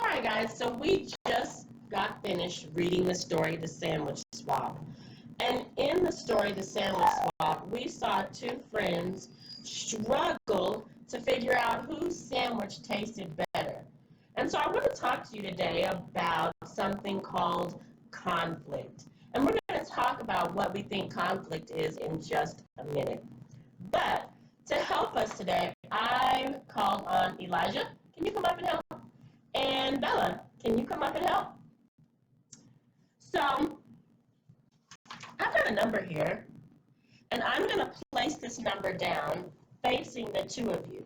right, guys, so we just got finished reading the story, The Sandwich Swap. And in the story, The Sandwich Swap, we saw two friends struggle to figure out whose sandwich tasted better. And so I want to talk to you today about something called conflict. And we're going to talk about what we think conflict is in just a minute. But to help us today, I called on Elijah. Can you come up and help? And Bella, can you come up and help? So I've got a number here, and I'm going to place this number down facing the two of you.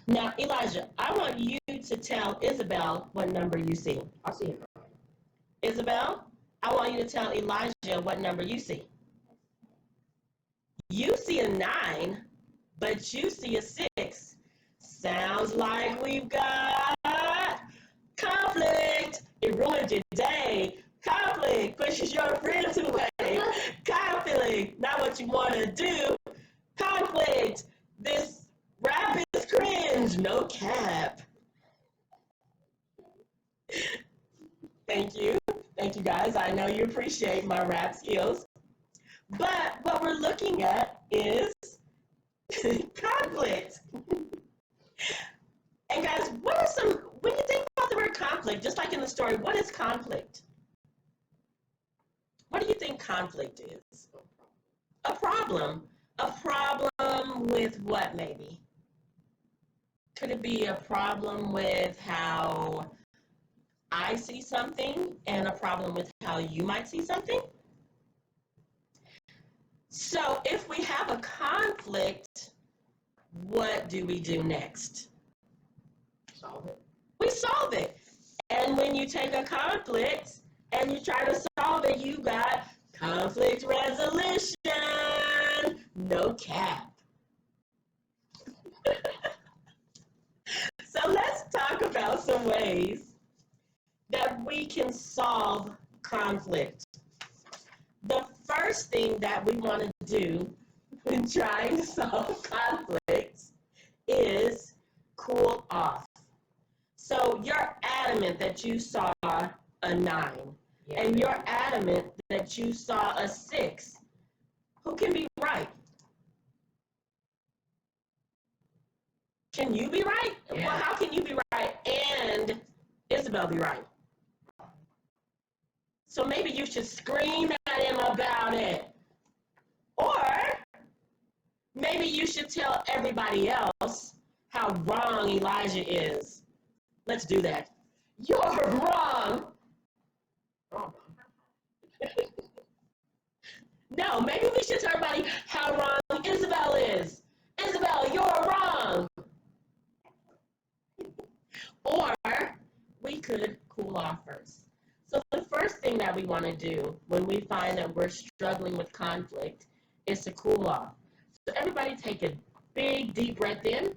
Now, Elijah, I want you to tell Isabel what number you see. I see it. Isabel, I want you to tell Elijah what number you see. You see a 9, but you see a 6. Sounds like we've got conflict. It ruined your day. Conflict pushes your friends away. Conflict, not what you want to do. Conflict, this rap is cringe. No cap. Thank you. Thank you, guys. I know you appreciate my rap skills. But what we're looking at is conflict. And guys, when you think about the word conflict, just like in the story, what is conflict? What do you think conflict is? A problem. A problem with what, maybe? Could it be a problem with how I see something and a problem with how you might see something? So if we have a conflict, what do we do next? Solve it. We solve it. And when you take a conflict and you try to solve it, you got conflict resolution. No cap. So let's talk about some ways that we can solve conflict. The first thing that we want to do when trying to solve conflicts is cool off. So you're adamant that you saw a 9, and you're adamant that you saw a 6. Who can be right? Can you be right? Yeah. Well, how can you be right and Isabel be right? So maybe you should scream at him about it. Or maybe you should tell everybody else how wrong Elijah is. Let's do that. You're wrong. No, maybe we should tell everybody how wrong Isabel is. Isabel, you're wrong. Or we could cool off first. So the first thing that we want to do when we find that we're struggling with conflict is to cool off. So everybody take a big, deep breath in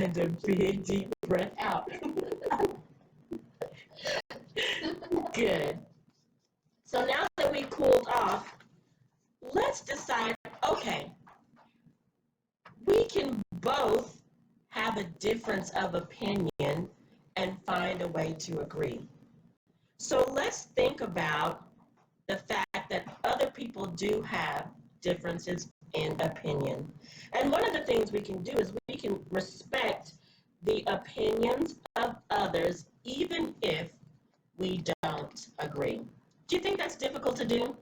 and a big, deep breath out. Good. So now that we cooled off, let's decide, okay, we can both have a difference of opinion and find a way to agree. So let's think about the fact that other people do have differences in opinion. And one of the things we can do is we can respect the opinions of others even if we don't agree. Do you think that's difficult to do?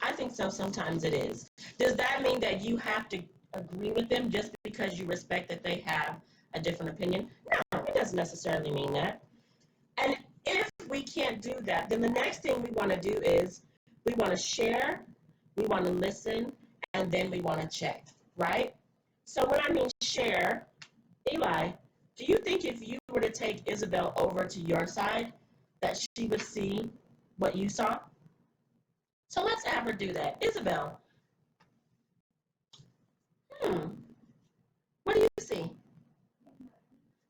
I think so. Sometimes it is. Does that mean that you have to agree with them just because you respect that they have a different opinion? No, it doesn't necessarily mean that. And if we can't do that, then the next thing we want to do is we want to share, we want to listen, and then we want to check, right? So when I mean share, Eli, do you think if you were to take Isabel over to your side, that she would see what you saw? So let's have her do that. Isabel, what do you see?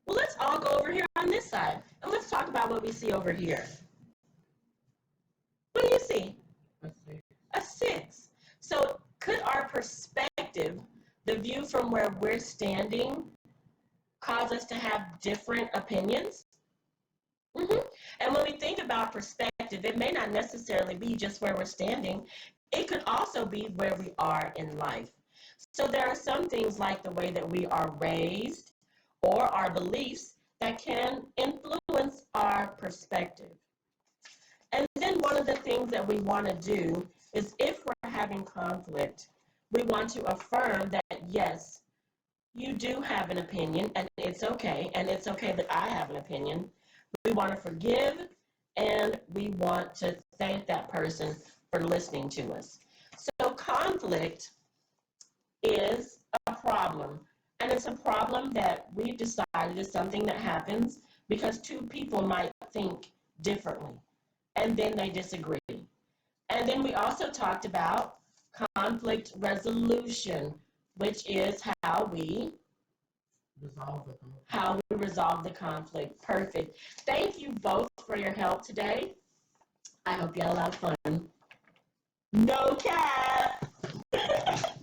Well, let's all go over here on this side, and let's talk about what we see over here. What do you see? A 6. So could our perspective, the view from where we're standing, cause us to have different opinions. hmm And when we think about perspective, it may not necessarily be just where we're standing. It could also be where we are in life. So there are some things like the way that we are raised or our beliefs that can influence our perspective. And then one of the things that we want to do is if we're having conflict, we want to affirm that yes, you do have an opinion and it's okay that I have an opinion. We want to forgive and we want to thank that person for listening to us. So conflict is a problem. And it's a problem that we've decided is something that happens because two people might think differently and then they disagree. And then we also talked about conflict resolution, which is how we resolve the conflict. Perfect. Thank you both for your help today. I hope you had a lot of fun. No cat.